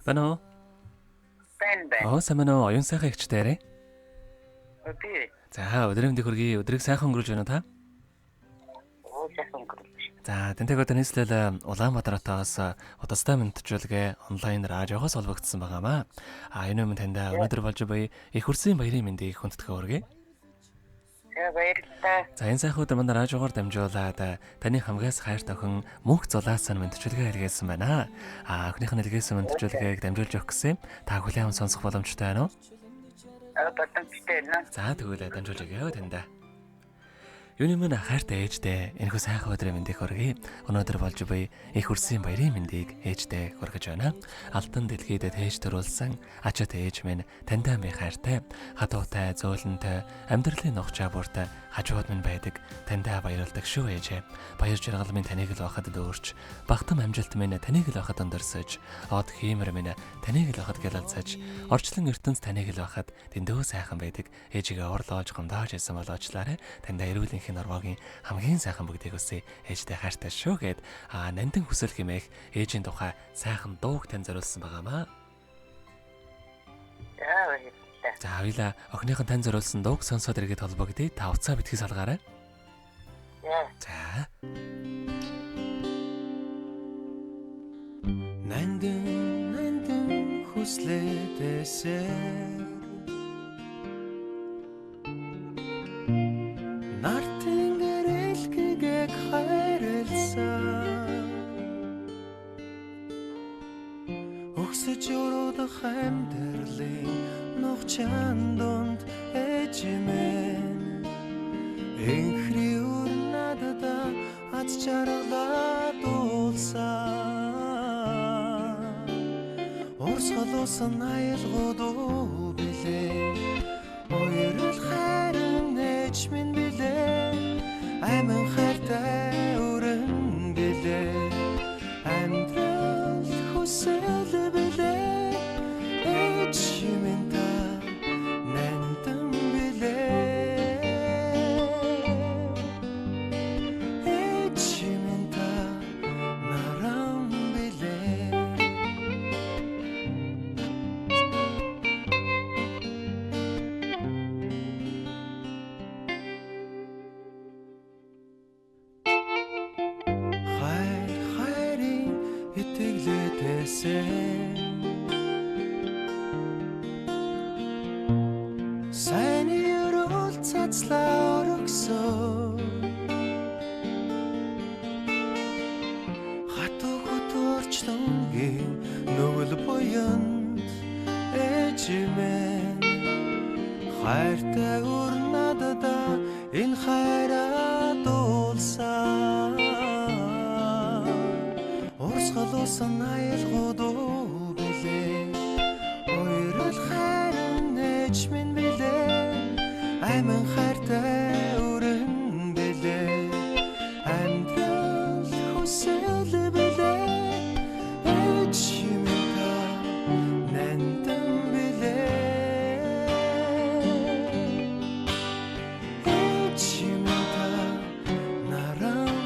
Байна уу? байна. Сайн байна уу? Оюун сайхан ихчдээрээ. Би За, өдрийн мэндийг хүргэе. Өдрийг сайхан өнгөрүүлж байна уу та? сайхан өнгөрүүлж. За, тэнтэйг одоо нийслэл Улаанбаатаратаас удастай мэдчилгээ онлайн радиогоос олбогдсон байгаамаа. Энэ юм танд өнөөдөр болж буй их хүрсэн баярын мэндийг хүндэтгэн хүргэе. Баярлалаа. За, энэ сайхан өдөр манай радиогоор дамжуулаад таны хамгаас хайрт охин мөнх зулаасан мэдчилгээ илгээсэн байна. Охиных нь илгээсэн мэдчилгээг дамжуулж өгөх гэсэн. Та хүлээн сонсох боломжтой байна уу? Боломжтой байна. За, тэгвэл дамжуулж өгье танд. Юуны мань хайртай ээжтэй энэхүү сайхан өдрийн мэндийг хүргэе. Өнөөдөр болж буй их хүрсэн баярын мэндийг ээжтэй хүргэж байна. Алтан дэлхийд тээж төрүүлсэн ачаат ээж минь таньдаа би хайртай, хатуутай, зөөлөнтэй, амьдралын нухчаа бүртээ хажууд минь байдаг. Таньдаа баярлдаг шүү ээжээ. Баяр жаргал минь таныг л байхад дүүрч, багтам амжилт минь таныг л байхад өндөрсөж, од хиймэр минь таныг л байхад гялалцаж, орчлон ертөнц таныг л байхад дэндөө сайхан байдаг. Ээжигээ орлоож гомдоож исэн болоочлаарэ таньдаа эрүүл норвогийн хамгийн сайхан бүгдийг өсөй ээжтэй хайртай шүү гэд нандин хүсэл хэмээх ээжийн тухай сайхан дууг тань зориулсан байгаамаа. За хоёлаа охиныхон тань зориулсан дууг сонсоод иргэд холбогдъё. Та уцаа битгий салгаарай. За. Нандин хүслээдээсээ Нартын гэрэлхийг хайрлсан Өгсөж өрөдөх амьдралын нухчаан донд ээж минь Энхри өрнадада аз жаргалаа дуулсан Орсголоосон аялгууд билээ Ойрол хайрын ээж минь Амин хайртай өрөн билээ Амьдрал хүсэл билээ Ээж минь та нандин билээ Ээж минь та наран билээ Сайн өрөөл цацлаа өргөсөө Хатуу хөтөрчлөнгийн нүгэл буянд ээж минь хайртай өрнадада энэ хайраа дуулсан Орсголоосон аялгууд билээ Ойрол хайрын ээж минь билээ Амин хайртай өрөн билээ Амьдрал хүсэл билээ Ээж минь та нандин билээ Ээж минь та наран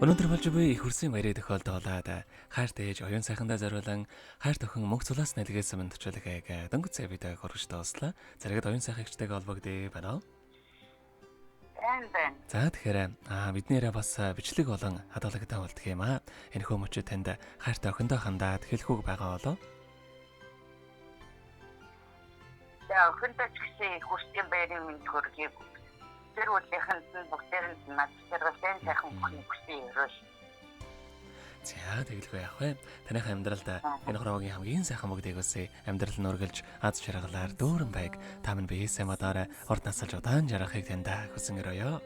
Өнөөдөр болж буй их хүрсэн баярыг тохиолдуулаад хайртай ээж оюун сайхандаа зориулан хайрт охин мөнх зулаас нэлгээсэн мэдчилгээг дөнгөж цэвэдэ хөргөж тоослоо. Зэрэгт оюун сайхан ихчтэйгээ холбогдъё байна уу? Байна. За тэгэхээр биднээрээ бас бичлэг болон хадгалагтай болдго юм аа. Энэхүү мөчөд танд хайртай охиндоо хандаад хэлэхүүг байгаа болов? За охиндоо ч гэсэн их хүрсэн баярын мэнд хүргэе. Тэр үлийнхэнд нь бүгдээрэнд над зэрэгсэн сайхан хүсье өрөөл. За тэгэлгүй яах вэ? Таныхаа амьдралд энэ хорвогийн хамгийн сайхан бүгдийг өсөй амьдрал нь үргэлж аз жаргалаар дүүрэн байг. Та минь биесээ мадаараа урд насалж удаан жаргахыг танд хүсэн өрөөё.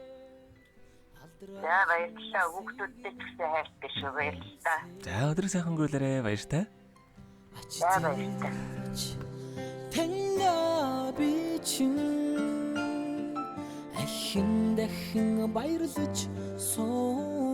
За баярлалаа. Хүүхдүүдтэй ч гэсэн хайртай шүү. Баярлалаа. За өдрийг сайхан өнгөрүүлээрэ баяртай. За баярлалаа. Таньда би чин ахин дахин баярлаж суу